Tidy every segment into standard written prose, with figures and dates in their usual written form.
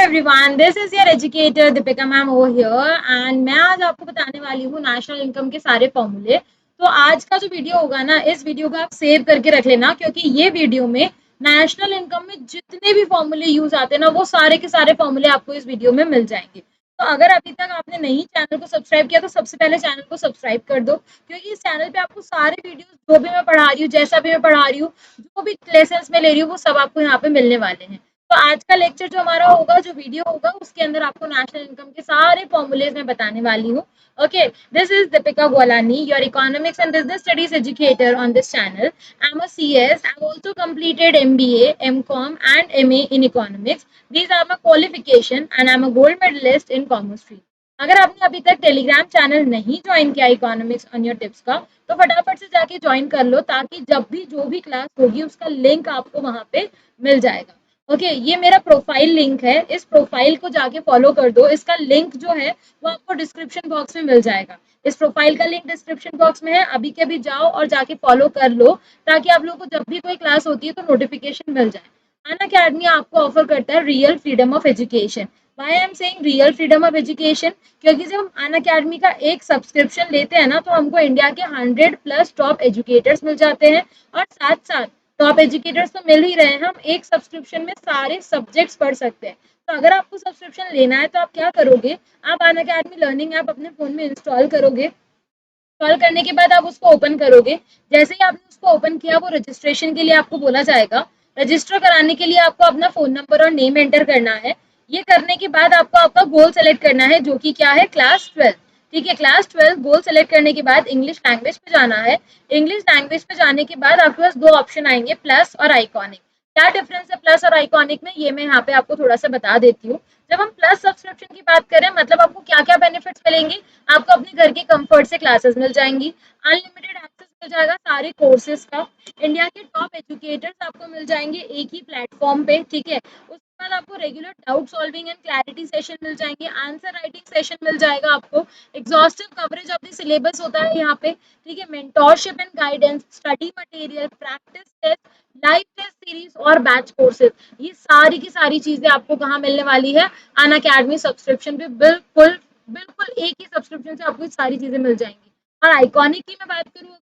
Everyone, this is your educator Deepika ma'am over here and मैं आज आपको बताने वाली हूँ नेशनल इनकम के सारे फॉर्मूले। तो आज का जो वीडियो होगा ना, इस वीडियो को आप सेव करके रख लेना, क्योंकि ये वीडियो में नेशनल इनकम में जितने भी फॉर्मूले यूज आते हैं ना, वो सारे के सारे फॉर्मूले आपको इस वीडियो में मिल जाएंगे। तो अगर अभी तक आपने नहीं चैनल को सब्सक्राइब किया तो सबसे पहले चैनल को सब्सक्राइब कर दो, क्योंकि इस चैनल पे आपको सारे वीडियोस जो भी मैं पढ़ा रही हूँ, जैसा भी मैं पढ़ा रही हूँ, जो भी लेसन्स में ले रही हूँ, वो सब आपको यहाँ पे मिलने वाले हैं। तो आज का लेक्चर जो हमारा होगा, जो वीडियो होगा, उसके अंदर आपको नेशनल इनकम के सारे फॉर्मूलेज मैं बताने वाली हूँ। Okay, this is Deepika Golani, your economics and business studies educator on this channel. I am a CS. I've also completed MBA, MCom and MA in economics. These are my qualification and I'm a gold medalist in commerce stream. अगर आपने अभी तक Telegram channel नहीं join किया economics on your tips का, तो फटाफट से जाके ज्वाइन कर लो, ताकि जब भी जो भी क्लास होगी उसका लिंक आपको वहां पे मिल जाएगा। ओके, ये मेरा प्रोफाइल लिंक है, इस प्रोफाइल को जाके फॉलो कर दो। इसका लिंक जो है वो आपको डिस्क्रिप्शन बॉक्स में मिल जाएगा। इस प्रोफाइल का लिंक डिस्क्रिप्शन बॉक्स में है, अभी के अभी जाओ और जाके फॉलो कर लो, ताकि आप लोगों को जब भी कोई क्लास होती है तो नोटिफिकेशन मिल जाए। अनअकैडमी आपको ऑफर करता है real freedom of education. Why I am saying real freedom of education, क्योंकि जब हम अनअकैडमी का एक सब्सक्रिप्शन लेते हैं ना, तो हमको इंडिया के 100+ टॉप एजुकेटर्स मिल जाते हैं, और साथ साथ टॉप एजुकेटर्स तो मिल ही रहे हैं, हम एक सब्सक्रिप्शन में सारे सब्जेक्ट्स पढ़ सकते हैं। तो अगर आपको सब्सक्रिप्शन लेना है तो आप क्या करोगे, आप अनअकैडमी लर्निंग ऐप अपने फोन में इंस्टॉल करोगे। इंस्टॉल करने के बाद आप उसको ओपन करोगे। जैसे ही आपने उसको ओपन किया, वो रजिस्ट्रेशन के लिए आपको बोला जाएगा। रजिस्टर कराने के लिए आपको अपना फोन नंबर और नेम एंटर करना है। ये करने के बाद आपको आपका गोल सेलेक्ट करना है, जो कि क्या है, क्लास 12। ठीक है, क्लास 12 गोल सेलेक्ट करने के बाद इंग्लिश लैंग्वेज पे जाना है। इंग्लिश लैंग्वेज पे जाने के बाद आपके पास दो ऑप्शन आएंगे, प्लस और आइकॉनिक। क्या डिफरेंस है प्लस और आइकॉनिक में, ये मैं यहाँ पे आपको थोड़ा सा बता देती हूँ। जब हम प्लस सब्सक्रिप्शन की बात करें, मतलब आपको क्या क्या बेनिफिट्स मिलेंगे। आपको अपने घर के कंफर्ट से क्लासेस मिल जाएंगी, अनलिमिटेड एक्सेस मिल जाएगा सारे कोर्सेज का, इंडिया के टॉप एजुकेटर्स आपको मिल जाएंगे एक ही प्लेटफॉर्म पे। ठीक है, उसके बाद आपको regular doubt solving and clarity session मिल जाएंगे, आंसर राइटिंग सेशन मिल जाएगा आपको, exhaustive coverage of the syllabus होता है यहाँ पे। ठीक है, mentorship and guidance, study material, practice test, live test series और बैच कोर्सेज, ये सारी की सारी चीजें आपको कहाँ मिलने वाली है, अनअकैडमी सब्सक्रिप्शन पे। बिल्कुल बिल्कुल एक ही सब्सक्रिप्शन से आपको ये सारी चीजें मिल जाएंगी। और आइकॉनिक की मैं बात करूँ,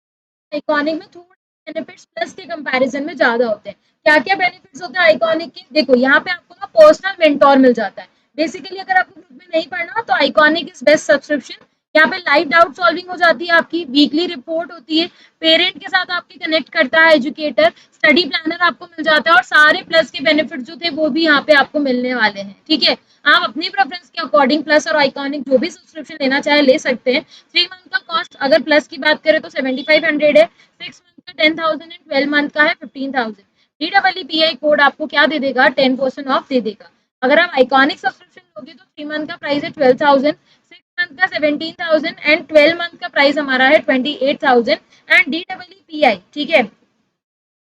आइकॉनिक में थोड़े बेनिफिट्स प्लस के कंपैरिजन में ज्यादा होते हैं। क्या क्या बेनिफिट्स होते हैं आइकॉनिक के, देखो यहाँ पे आपको ना पर्सनल मेंटोर मिल जाता है। बेसिकली अगर आपको ग्रुप में नहीं पढ़ना तो आइकॉनिक इज बेस्ट सब्सक्रिप्शन। यहाँ पे लाइव डाउट सॉल्विंग हो जाती है, आपकी वीकली रिपोर्ट होती है, पेरेंट के साथ आपके कनेक्ट करता है एजुकेटर, स्टडी प्लानर आपको मिल जाता है, और सारे प्लस के बेनिफिट जो थे वो भी यहाँ पे आपको मिलने वाले हैं। ठीक है, आप अपनी प्रेफरेंस के अकॉर्डिंग प्लस और आइकॉनिक जो भी सब्सक्रिप्शन लेना चाहे ले सकते हैं। 3 मंथ का कॉस्ट अगर प्लस की बात करें तो 7500 है, 6 मंथ का 10,000 है, 12 मंथ का है 15,000। DEEPI कोड आपको क्या दे देगा, 10% ऑफ दे देगा। अगर आप आइकॉनिक सब्सक्रिप्शन लोगे तो 3 मंथ का प्राइस है 12,000, 6 मंथ का 17,000 एंड 12 मंथ का प्राइस हमारा है 28,000 एंड DEEPI। ठीक है,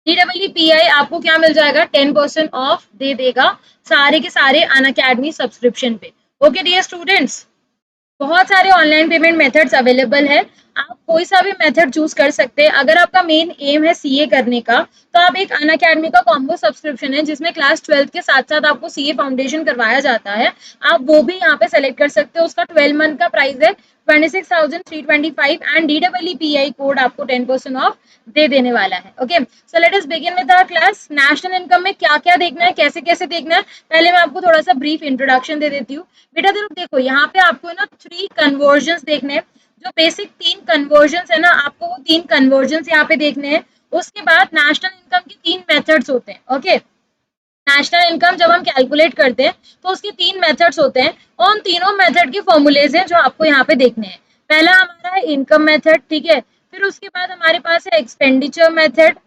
DEEPI आपको क्या मिल जाएगा, 10% ऑफ दे देगा सारे के सारे अनअकैडमी सब्सक्रिप्शन पे। ओके डियर स्टूडेंट्स, बहुत सारे ऑनलाइन पेमेंट मेथड्स अवेलेबल है, आप कोई सा भी मेथड चूज कर सकते हैं। अगर आपका मेन एम है सीए करने का, तो आप एक अनअकैडमी का कॉम्बो सब्सक्रिप्शन है, जिसमें क्लास 12 के साथ साथ आपको सीए फाउंडेशन करवाया जाता है, आप वो भी यहाँ पे सेलेक्ट कर सकते हो। उसका 12 मंथ का प्राइस है 26,325 एंड DEEPI कोड आपको 10% ऑफ दे देने वाला है। Okay, so let us begin with our class. National income में क्या क्या देखना है, कैसे कैसे देखना है, पहले मैं आपको थोड़ा सा ब्रीफ इंट्रोडक्शन दे देती हूँ। बेटा देखो यहाँ पे आपको ना 3 कन्वर्जन्स देखने हैं, जो बेसिक 3 कन्वर्जन्स है ना, आपको वो 3 कन्वर्जन्स यहाँ पे देखने हैं। उसके बाद नेशनल इनकम के 3 मेथड्स होते हैं। ओके, नेशनल इनकम जब हम कैलकुलेट करते हैं तो उसके 3 मेथड्स होते हैं, और उन तीनों मेथड के फॉर्मूलेज हैं जो आपको यहाँ पे देखने हैं। पहला हमारा है इनकम मेथड। ठीक है, फिर उसके बाद हमारे पास है एक्सपेंडिचर मेथड,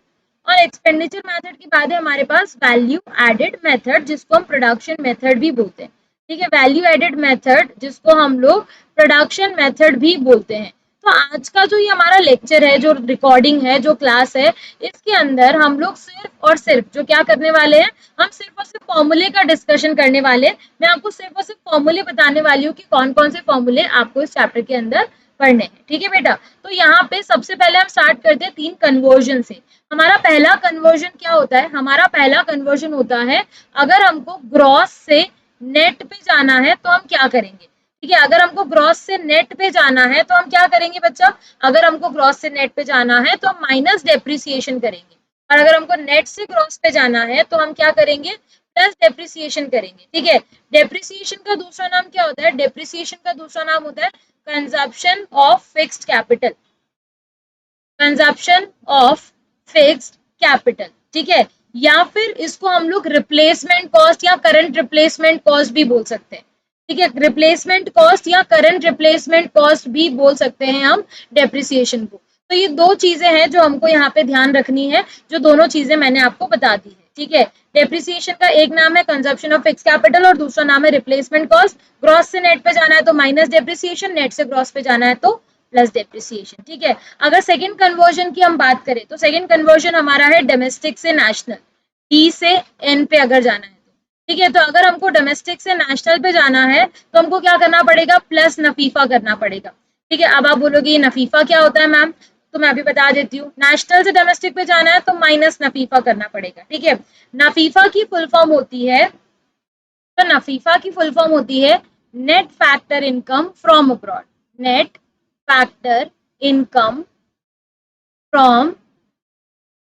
और एक्सपेंडिचर मेथड के बाद है हमारे पास वैल्यू एडेड मेथड, जिसको हम प्रोडक्शन मेथड भी बोलते हैं। ठीक है, वैल्यू एडेड मेथड जिसको हम लोग प्रोडक्शन मेथड भी बोलते हैं। तो आज का जो ये हमारा लेक्चर है, जो रिकॉर्डिंग है, जो क्लास है, इसके अंदर हम लोग सिर्फ और सिर्फ जो क्या करने वाले हैं, हम सिर्फ और सिर्फ फॉर्मूले का डिस्कशन करने वाले हैं। मैं आपको सिर्फ और सिर्फ फॉर्मूले बताने वाली हूँ कि कौन कौन से फॉर्मूले आपको इस चैप्टर के अंदर पढ़ने हैं। ठीक है बेटा, तो यहाँ पे सबसे पहले हम स्टार्ट करते हैं 3 कन्वर्जन से। हमारा पहला कन्वर्जन क्या होता है, हमारा पहला कन्वर्जन होता है, अगर हमको ग्रॉस से नेट पे जाना है तो हम क्या करेंगे, ठीक है। अगर हमको ग्रॉस से नेट पे जाना है तो हम क्या करेंगे बच्चा, अगर हमको ग्रॉस से नेट पे जाना है तो हम माइनस डेप्रिसिएशन करेंगे, और अगर हमको नेट से ग्रॉस पे जाना है तो हम क्या करेंगे, प्लस डेप्रिसिएशन करेंगे, ठीक है। डेप्रिसिएशन का दूसरा नाम क्या होता है, डेप्रिसिएशन का दूसरा नाम होता है consumption of fixed capital, consumption of fixed capital, ठीक है। या फिर इसको हम लोग रिप्लेसमेंट कॉस्ट या करंट रिप्लेसमेंट कॉस्ट भी बोल सकते हैं, ठीक है। रिप्लेसमेंट कॉस्ट या करंट रिप्लेसमेंट कॉस्ट भी बोल सकते हैं हम डेप्रिसिएशन को। तो ये दो चीजें हैं जो हमको यहाँ पे ध्यान रखनी है, जो दोनों चीजें मैंने आपको बता दी है, ठीक है। डेप्रिसिएशन का एक नाम है कंजप्शन ऑफ फिक्स कैपिटल और दूसरा नाम है रिप्लेसमेंट कॉस्ट। ग्रॉस से नेट पे जाना है तो माइनस डेप्रिसिएशन, नेट से ग्रॉस पे जाना है तो प्लस डेप्रिसिएशन, ठीक है। अगर सेकंड कन्वर्जन की हम बात करें तो सेकंड कन्वर्जन हमारा है डोमेस्टिक से नेशनल, डी से एन पे अगर जाना है तो, ठीक है। तो अगर हमको डोमेस्टिक से नेशनल पे जाना है तो हमको क्या करना पड़ेगा, प्लस नफीफा करना पड़ेगा, ठीक है। अब आप बोलोगे ये नफीफा क्या होता है मैम, तो मैं अभी बता देती हूँ। नेशनल से डोमेस्टिक पे जाना है तो माइनस नफीफा करना पड़ेगा, ठीक है। नफीफा की फुल फॉर्म होती है, तो नफीफा की फुल फॉर्म होती है net factor income from abroad, net factor income from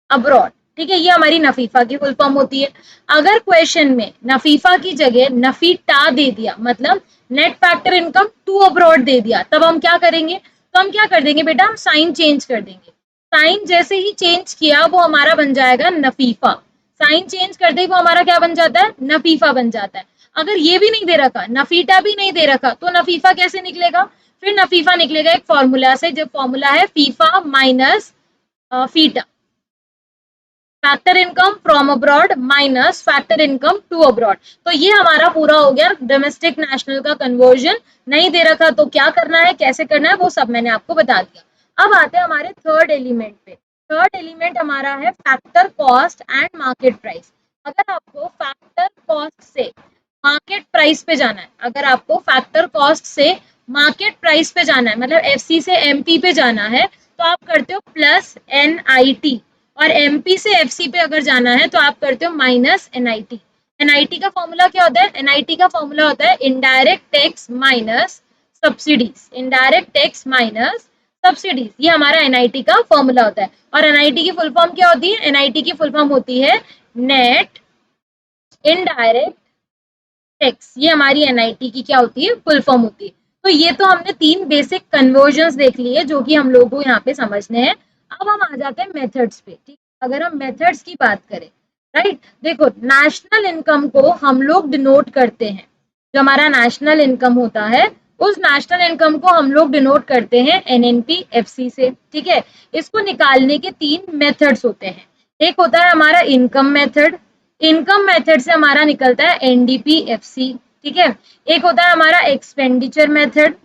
abroad, ठीक है। ये हमारी नफीफा की फुल फॉर्म होती है। अगर क्वेश्चन में नफीफा की जगह नफीटा दे दिया, मतलब net factor income to abroad दे दिया, तब हम क्या करेंगे, तो हम क्या कर देंगे बेटा, हम साइन चेंज कर देंगे। साइन जैसे ही चेंज किया वो हमारा बन जाएगा नफीफा, साइन चेंज कर दे वो हमारा क्या बन जाता है, नफीफा बन जाता है। अगर ये भी नहीं दे रखा, नफीटा भी नहीं दे रखा, तो नफीफा कैसे निकलेगा, फिर नफीफा निकलेगा एक फॉर्मूला से, जो फॉर्मूला है फीफा माइनस फीटा, factor income from abroad minus factor income to abroad. तो ये हमारा पूरा हो गया डोमेस्टिक नेशनल का कन्वर्जन। नहीं दे रखा तो क्या करना है, कैसे करना है, वो सब मैंने आपको बता दिया। अब आते हैं हमारे थर्ड एलिमेंट पे। थर्ड एलिमेंट हमारा है factor cost and market price. अगर आपको फैक्टर कॉस्ट से मार्केट प्राइस पे जाना है, अगर आपको फैक्टर कॉस्ट से मार्केट प्राइस पे जाना है, मतलब एफसी से एमपी पे जाना है, तो आप करते हो प्लस एनआईटी, और एमपी से एफसी पे अगर जाना है तो आप करते हो माइनस एनआईटी। एनआईटी का फॉर्मूला क्या होता है, एनआईटी का फॉर्मूला होता है indirect tax minus subsidies, indirect tax minus subsidies, ये हमारा एनआईटी का फॉर्मूला होता है। और एनआईटी की फुल फॉर्म क्या होती है, एनआईटी की फुल फॉर्म होती है नेट इनडायरेक्ट टैक्स, ये हमारी एनआईटी की क्या होती है, फुल फॉर्म होती है। तो ये तो हमने तीन बेसिक कन्वर्जंस देख लिए जो कि हम लोगों को यहाँ पे समझने हैं। अब हम आ जाते हैं मेथड्स पे, ठीक। अगर हम मेथड्स की बात करें, राइट, देखो नेशनल इनकम को हम लोग डिनोट करते हैं, जो हमारा नेशनल इनकम होता है उस नेशनल इनकम को हम लोग डिनोट करते हैं एनएनपी एफसी से, ठीक है। इसको निकालने के तीन मेथड्स होते हैं। एक होता है हमारा इनकम मेथड, इनकम मेथड से हमारा निकलता है एनडीपी एफसी, ठीक है। एक होता है हमारा एक्सपेंडिचर मेथड,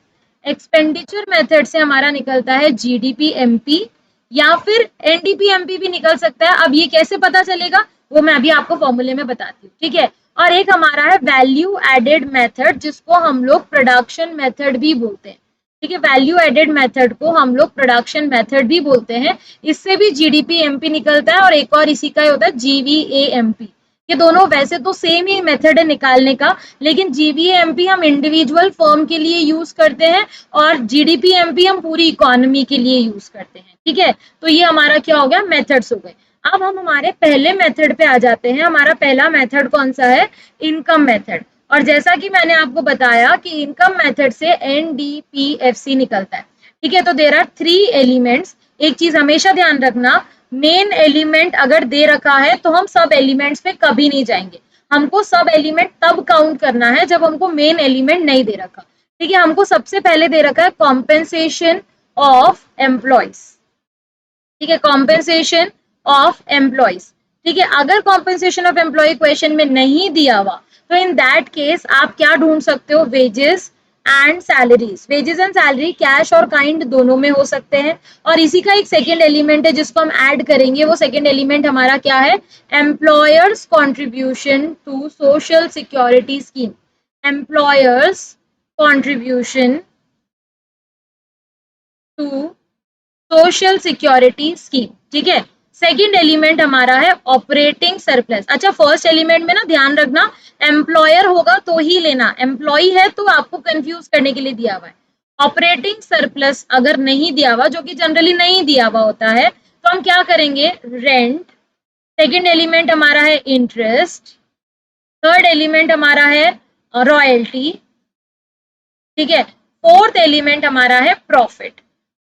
एक्सपेंडिचर मेथड से हमारा निकलता है जीडीपी एमपी, या फिर एनडीपी एमपी भी निकल सकता है। अब ये कैसे पता चलेगा वो मैं अभी आपको फॉर्मूले में बताती हूँ, ठीक है। और एक हमारा है वैल्यू एडेड मेथड, जिसको हम लोग प्रोडक्शन मेथड भी बोलते हैं, ठीक है। वैल्यू एडेड मेथड को हम लोग प्रोडक्शन मेथड भी बोलते हैं। इससे भी जीडीपी एमपी निकलता है, और एक और इसी का ही होता है जीवीएएमपी। ये दोनों वैसे तो सेम ही मेथड है निकालने का, लेकिन जीवीएमपी हम इंडिविजुअल फर्म के लिए यूज करते हैं और जीडीपीएमपी हम पूरी इकोनॉमी के लिए यूज करते हैं, ठीक है। तो ये हमारा क्या हो गया, मेथड्स हो गए। अब हम हमारे पहले मेथड पे आ जाते हैं। हमारा पहला मेथड कौन सा है, इनकम मेथड। और जैसा कि मैंने आपको बताया कि इनकम मेथड से एनडीपीएफसी निकलता है, ठीक है। तो देयर आर 3 एलिमेंट्स। एक चीज हमेशा ध्यान रखना, मेन एलिमेंट अगर दे रखा है तो हम सब एलिमेंट्स पे कभी नहीं जाएंगे। हमको सब एलिमेंट तब काउंट करना है जब हमको मेन एलिमेंट नहीं दे रखा, ठीक है। हमको सबसे पहले दे रखा है कॉम्पेंसेशन ऑफ एम्प्लॉयज, ठीक है, कॉम्पेंसेशन ऑफ एम्प्लॉयज, ठीक है। अगर कॉम्पेंसेशन ऑफ एम्प्लॉय क्वेश्चन में नहीं दिया हुआ तो इन दैट केस आप क्या ढूंढ सकते हो, wages and salaries. Wages and salary cash और काइंड दोनों में हो सकते हैं। और इसी का एक सेकेंड एलिमेंट है जिसको हम ऐड करेंगे, वो सेकेंड एलिमेंट हमारा क्या है, employers contribution to social security scheme, employers contribution to social security scheme, ठीक है। सेकंड एलिमेंट हमारा है ऑपरेटिंग सरप्लस। अच्छा, फर्स्ट एलिमेंट में ना ध्यान रखना, एम्प्लॉयर होगा तो ही लेना, एम्प्लॉई है तो आपको कंफ्यूज करने के लिए दिया हुआ है। ऑपरेटिंग सरप्लस अगर नहीं दिया हुआ, जो कि जनरली नहीं दिया हुआ होता है, तो हम क्या करेंगे, रेंट। सेकंड एलिमेंट हमारा है इंटरेस्ट। थर्ड एलिमेंट हमारा है रॉयल्टी। ठीक है, फोर्थ एलिमेंट हमारा है प्रॉफिट।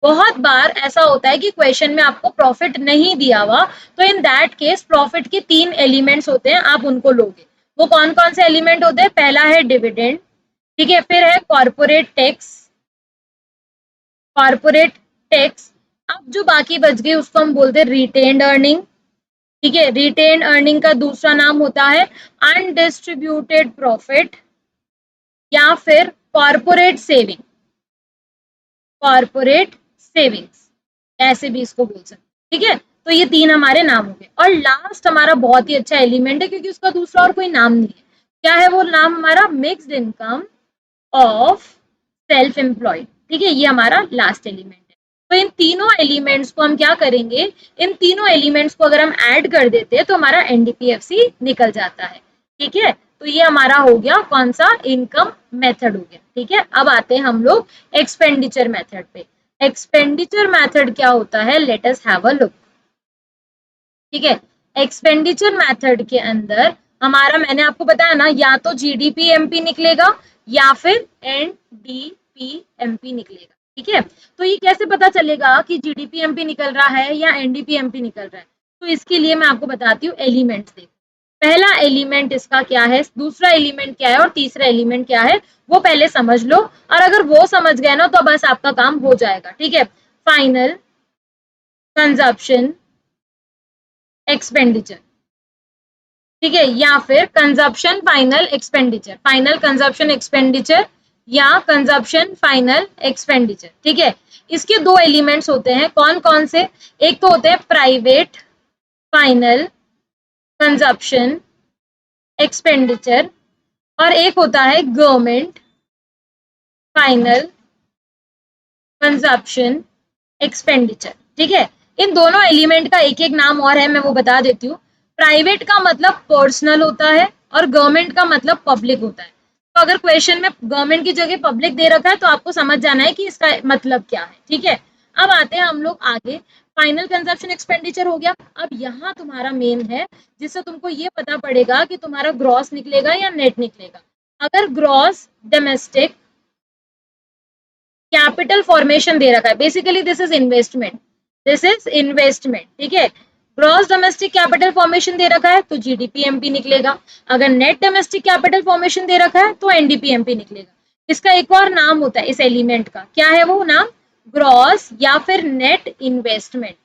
बहुत बार ऐसा होता है कि क्वेश्चन में आपको प्रॉफिट नहीं दिया हुआ, तो इन दैट केस प्रॉफिट के 3 एलिमेंट्स होते हैं, आप उनको लोगे। वो कौन कौन से एलिमेंट होते हैं, पहला है डिविडेंड, ठीक है, फिर है कॉर्पोरेट टैक्स, कॉर्पोरेट टैक्स। अब जो बाकी बच गई उसको हम बोलते हैं रिटेन्ड अर्निंग। ठीक है, रिटेन्ड अर्निंग का दूसरा नाम होता है अनडिस्ट्रीब्यूटेड प्रॉफिट या फिर कॉर्पोरेट सेविंग, कॉर्पोरेट सेविंग्स, ऐसे भी इसको बोल सकते। ठीक है, तो ये 3 हमारे नाम हो गए। और लास्ट हमारा बहुत ही अच्छा एलिमेंट है, क्योंकि उसका दूसरा और कोई नाम नहीं है। क्या है वो नाम हमारा, mixed income of self employed. ठीक है, ये हमारा लास्ट एलिमेंट है। तो इन तीनों एलिमेंट्स को हम क्या करेंगे, इन तीनों एलिमेंट्स को अगर हम ऐड कर देते हैं तो हमारा एनडीपीएफसी निकल जाता है। ठीक है, तो ये हमारा हो गया कौन सा, इनकम मेथड हो गया। ठीक है, अब आते हैं हम लोग एक्सपेंडिचर मेथड पे। एक्सपेंडिचर मेथड क्या होता है, let us have a look. ठीक है, एक्सपेंडिचर मेथड के अंदर हमारा, मैंने आपको बताया ना, या तो जीडीपी एमपी निकलेगा या फिर एनडीपी एमपी निकलेगा। ठीक है, तो ये कैसे पता चलेगा कि जीडीपी एमपी निकल रहा है या एनडीपी एमपी निकल रहा है, तो इसके लिए मैं आपको बताती हूँ एलिमेंट्स। देखो, पहला एलिमेंट इसका क्या है, दूसरा एलिमेंट क्या है और तीसरा एलिमेंट क्या है, वो पहले समझ लो। और अगर वो समझ गए ना तो बस आपका काम हो जाएगा। ठीक है, फाइनल कंजप्शन एक्सपेंडिचर, ठीक है, या फिर consumption final expenditure, final consumption expenditure या कंजप्शन फाइनल एक्सपेंडिचर। ठीक है, इसके 2 एलिमेंट्स होते हैं, कौन कौन से, एक तो होते हैं प्राइवेट फाइनल कंजप्शन एक्सपेंडिचर और एक होता है गवर्नमेंट फाइनल कंजप्शन एक्सपेंडिचर। ठीक है, इन दोनों एलिमेंट का एक एक नाम और है, मैं वो बता देती हूँ। प्राइवेट का मतलब पर्सनल होता है और गवर्नमेंट का मतलब पब्लिक होता है। तो अगर क्वेश्चन में गवर्नमेंट की जगह पब्लिक दे रखा है तो आपको समझ जाना है कि इसका मतलब क्या है। ठीक है, अब आते हैं हम लोग आगे, फाइनल कंजप्शन एक्सपेंडिचर हो गया। अब यहाँ तुम्हारा मेन है, जिससे तुमको ये पता पड़ेगा कि तुम्हारा ग्रॉस निकलेगा या नेट निकलेगा। अगर ग्रॉस डोमेस्टिक कैपिटल फॉर्मेशन दे रखा है, basically this is investment, this is investment. ठीक है, ग्रॉस डोमेस्टिक कैपिटल फॉर्मेशन दे रखा है तो जीडीपी एमपी निकलेगा। अगर नेट डोमेस्टिक कैपिटल फॉर्मेशन दे रखा है तो एनडीपी एमपी निकलेगा। इसका एक और नाम होता है इस एलिमेंट का, क्या है वो नाम, ग्रॉस या फिर नेट इन्वेस्टमेंट।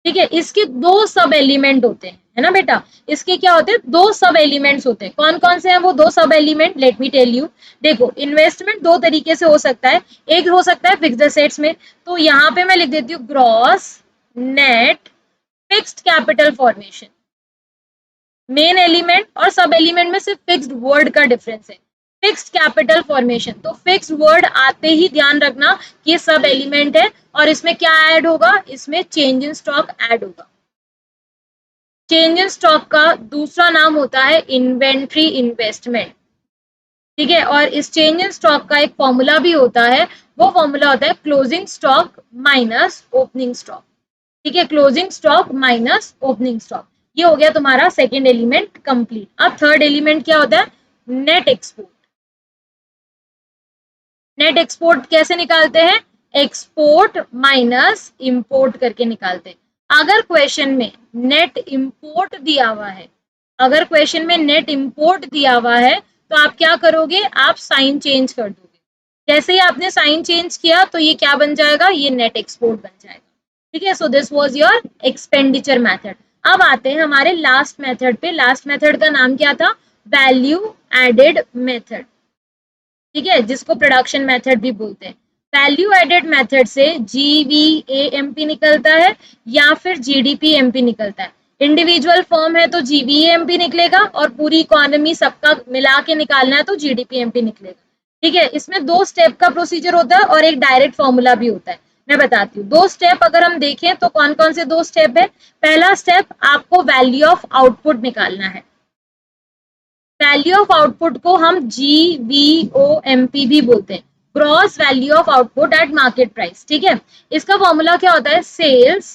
ठीक है, इसके 2 सब एलिमेंट होते हैं, है ना बेटा, इसके क्या होते हैं, 2 सब एलिमेंट्स होते हैं। कौन कौन से हैं वो 2 सब element, let me tell you. देखो, इन्वेस्टमेंट 2 तरीके से हो सकता है, एक हो सकता है फिक्स्ड एसेट्स में, तो यहाँ पे मैं लिख देती हूँ gross net fixed capital formation. Main element और सब एलिमेंट में सिर्फ फिक्स्ड वर्ड का डिफरेंस है, फिक्स्ड कैपिटल फॉर्मेशन। तो फिक्स्ड वर्ड आते ही ध्यान रखना कि ये सब एलिमेंट है और इसमें क्या ऐड होगा, इसमें चेंज इन स्टॉक ऐड होगा। चेंज इन स्टॉक का दूसरा नाम होता है इन्वेंट्री इन्वेस्टमेंट। ठीक है, और इस चेंज इन स्टॉक का एक फॉर्मूला भी होता है, वो फॉर्मूला होता है closing stock minus opening stock. ठीक है, closing stock minus opening stock. ये हो गया तुम्हारा सेकेंड एलिमेंट कंप्लीट। अब थर्ड एलिमेंट क्या होता है, नेट एक्सपोर्ट। नेट एक्सपोर्ट कैसे निकालते हैं, एक्सपोर्ट माइनस इंपोर्ट करके निकालते हैं। अगर क्वेश्चन में नेट इंपोर्ट दिया हुआ है, अगर क्वेश्चन में नेट इंपोर्ट दिया हुआ है तो आप क्या करोगे, आप साइन चेंज कर दोगे। जैसे ही आपने साइन चेंज किया तो ये क्या बन जाएगा, ये नेट एक्सपोर्ट बन जाएगा। ठीक है, so this was your expenditure method. अब आते हैं हमारे लास्ट मेथड पे। लास्ट मेथड का नाम क्या था, वैल्यू एडेड मेथड। ठीक है, जिसको प्रोडक्शन मेथड भी बोलते हैं। वैल्यू एडेड मेथड से जीवीएएमपी निकलता है या फिर जीडीपी-एमपी निकलता है। इंडिविजुअल फर्म है तो जीवीएएमपी निकलेगा और पूरी इकोनॉमी सबका मिला के निकालना है तो जीडीपी-एमपी निकलेगा। ठीक है, इसमें 2 स्टेप का प्रोसीजर होता है और एक डायरेक्ट फॉर्मूला भी होता है। मैं बताती हूँ। 2 स्टेप अगर हम देखें तो कौन कौन से 2 स्टेप है। पहला स्टेप, आपको वैल्यू ऑफ आउटपुट निकालना है। वैल्यू ऑफ आउटपुट को हम GVOMP भी बोलते हैं, gross value of output at market price. ठीक है, इसका फॉर्मूला क्या होता है, sales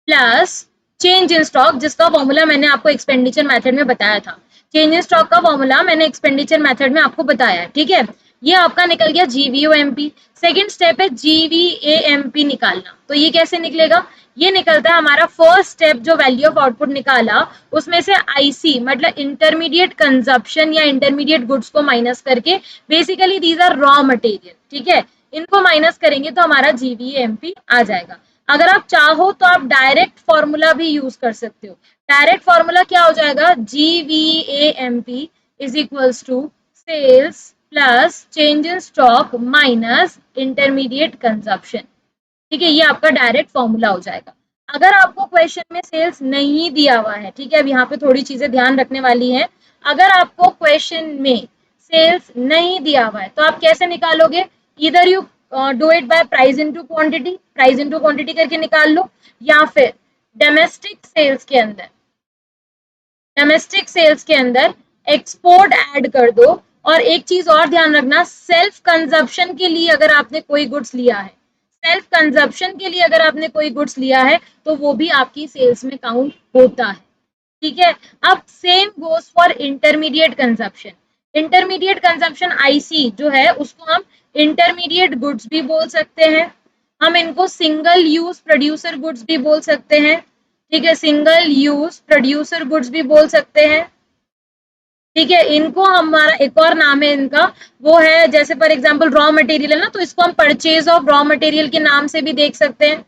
plus change in stock, जिसका फॉर्मूला मैंने आपको एक्सपेंडिचर मेथड में बताया था। चेंज इन स्टॉक का फॉर्मूला मैंने एक्सपेंडिचर मेथड में आपको बताया है। ठीक है, ये आपका निकल गया GVOMP। सेकेंड स्टेप है GVAMP निकालना। तो ये कैसे निकलेगा, ये निकलता है हमारा फर्स्ट स्टेप, जो वैल्यू ऑफ आउटपुट निकाला उसमें से IC मतलब इंटरमीडिएट कंजप्शन या इंटरमीडिएट गुड्स को माइनस करके, basically these are raw material. ठीक है, इनको माइनस करेंगे तो हमारा GVAMP आ जाएगा। अगर आप चाहो तो आप डायरेक्ट फॉर्मूला भी यूज कर सकते हो। डायरेक्ट फॉर्मूला क्या हो जाएगा, GVAMP is equals to sales plus change in stock minus intermediate consumption. ठीक है, ये आपका डायरेक्ट फॉर्मूला हो जाएगा। अगर आपको क्वेश्चन में सेल्स नहीं दिया हुआ है, ठीक है, अब यहाँ पे थोड़ी चीजें ध्यान रखने वाली हैं। अगर आपको क्वेश्चन में सेल्स नहीं दिया हुआ है तो आप कैसे निकालोगे, इधर you do it by price into quantity, price into quantity करके निकाल लो, या फिर डोमेस्टिक सेल्स के अंदर, डोमेस्टिक सेल्स के अंदर एक्सपोर्ट ऐड कर दो। और एक चीज और ध्यान रखना, सेल्फ कंजप्शन के लिए अगर आपने कोई गुड्स लिया है, सेल्फ कंजप्शन के लिए अगर आपने कोई गुड्स लिया है तो वो भी आपकी सेल्स में काउंट होता है। ठीक है, अब same goes for intermediate consumption. Intermediate consumption IC जो है उसको हम इंटरमीडिएट गुड्स भी बोल सकते हैं, हम इनको सिंगल यूज प्रोड्यूसर गुड्स भी बोल सकते हैं। ठीक है, सिंगल यूज प्रोड्यूसर गुड्स भी बोल सकते हैं। ठीक है, इनको हमारा एक और नाम है इनका, वो है जैसे फॉर एग्जांपल रॉ मटेरियल है ना, तो इसको हम परचेज ऑफ रॉ मटेरियल के नाम से भी देख सकते हैं,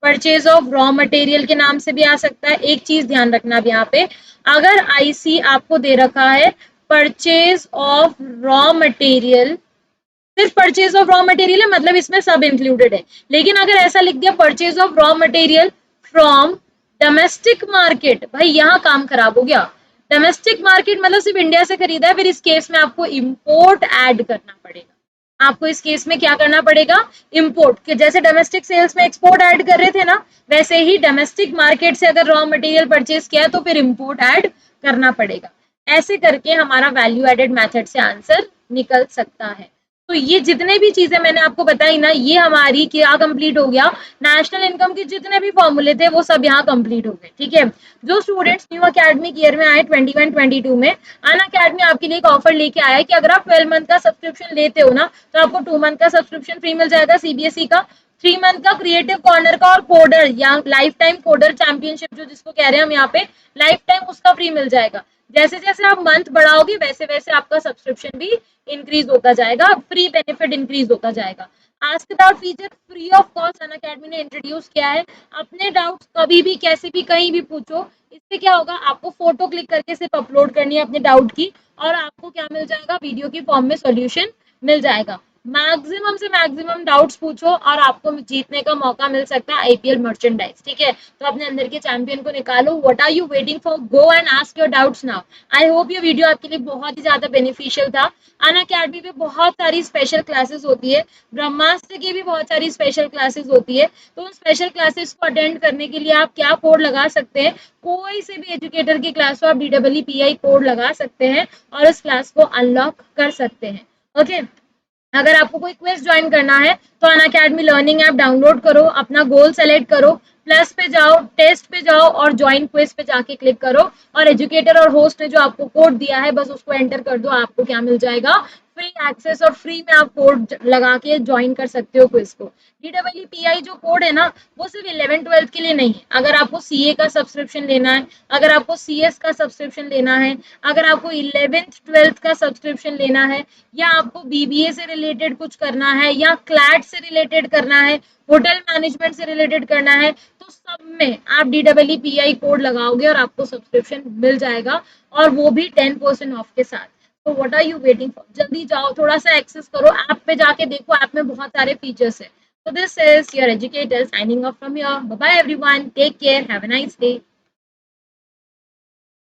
परचेज ऑफ रॉ मटेरियल के नाम से भी आ सकता है। एक चीज ध्यान रखना अब यहाँ पे, अगर IC आपको दे रखा है परचेज ऑफ रॉ मटेरियल, सिर्फ परचेज ऑफ रॉ मटेरियल है मतलब इसमें सब इंक्लूडेड है, लेकिन अगर ऐसा लिख दिया purchase of raw material from domestic market, भाई यहाँ काम खराब हो गया। डोमेस्टिक मार्केट मतलब सिर्फ इंडिया से खरीदा है, फिर इस केस में आपको इंपोर्ट ऐड करना पड़ेगा। आपको इस केस में क्या करना पड़ेगा, इंपोर्ट, कि जैसे डोमेस्टिक सेल्स में एक्सपोर्ट ऐड कर रहे थे ना, वैसे ही डोमेस्टिक मार्केट से अगर रॉ मटेरियल परचेज किया है तो फिर इंपोर्ट ऐड करना पड़ेगा। ऐसे करके हमारा वैल्यू एडेड मेथड से आंसर निकल सकता है। तो ये जितने भी चीजें मैंने आपको बताई ना, ये हमारी क्या कंप्लीट हो गया, नेशनल इनकम के जितने भी फॉर्मूले थे वो सब यहाँ कंप्लीट हो गए। ठीक है, जो स्टूडेंट्स न्यू अकेडमिक ईयर में आए 21-22 में, अन अकेडमी आपके लिए एक ऑफर लेके आया है कि अगर आप 12 मंथ का सब्सक्रिप्शन लेते हो ना तो आपको 2 मंथ का सब्सक्रिप्शन फ्री मिल जाएगा CBSE का, 3 मंथ का क्रिएटिव कॉर्नर का, और कोडर या लाइफ टाइम कोडर चैंपियनशिप जो जिसको कह रहे हैं हम यहाँ पे, लाइफ टाइम उसका फ्री मिल जाएगा। जैसे जैसे आप मंथ बढ़ाओगे वैसे वैसे आपका सब्सक्रिप्शन भी इंक्रीज होता जाएगा, फ्री बेनिफिट इंक्रीज होता जाएगा। Ask doubt feature free of cost Unacademy ने इंट्रोड्यूस किया है। अपने डाउट्स कभी भी कैसे भी कहीं भी पूछो। इससे क्या होगा, आपको फोटो क्लिक करके सिर्फ अपलोड करनी है अपने डाउट की, और आपको क्या मिल जाएगा, वीडियो की फॉर्म में सॉल्यूशन मिल जाएगा। मैक्सिमम से मैक्सिमम डाउट्स पूछो और आपको जीतने का मौका मिल सकता है IPL मर्चेंडाइज। ठीक है, तो अपने अंदर के चैंपियन को निकालो। What are you waiting for, go and ask your doubts now. I hope ये वीडियो आपके लिए बहुत ही ज्यादा बेनिफिशियल था। अन अकेडमी पे बहुत सारी स्पेशल क्लासेस होती है, ब्रह्मास्त्र की भी बहुत सारी स्पेशल क्लासेस होती है। तो उन स्पेशल क्लासेस को अटेंड करने के लिए आप क्या कोड लगा सकते हैं, कोई से भी एजुकेटर की क्लास हो आप DEEPI कोड लगा सकते हैं और इस क्लास को अनलॉक कर सकते हैं। ओके, अगर आपको कोई क्विज ज्वाइन करना है तो अन अकेडमी लर्निंग ऐप डाउनलोड करो, अपना गोल सेलेक्ट करो, प्लस पे जाओ, टेस्ट पे जाओ और ज्वाइन क्विज पे जाके क्लिक करो, और एजुकेटर और होस्ट ने जो आपको कोड दिया है बस उसको एंटर कर दो, आपको क्या मिल जाएगा, फ्री एक्सेस, और फ्री में आप कोड लगा के ज्वाइन कर सकते हो क्विज को। DEEPI जो कोड है ना वो सिर्फ 11-12 के लिए नहीं है। अगर आपको CA का सब्सक्रिप्शन लेना है, अगर आपको CS का सब्सक्रिप्शन लेना है, अगर आपको 11th-12th का सब्सक्रिप्शन लेना है, या आपको BBA से रिलेटेड कुछ करना है, या क्लैट से रिलेटेड करना है, होटल मैनेजमेंट से रिलेटेड करना है, तो सब में आप DEEPI कोड लगाओगे और आपको सब्सक्रिप्शन मिल जाएगा, और वो भी 10% ऑफ के साथ। तो what are you waiting for, जल्दी जाओ, थोड़ा सा एक्सेस करो, ऐप पे जाके देखो, ऐप में बहुत सारे फीचर्स है। So this is your educator signing off from here. Bye bye everyone. Take care. Have a nice day.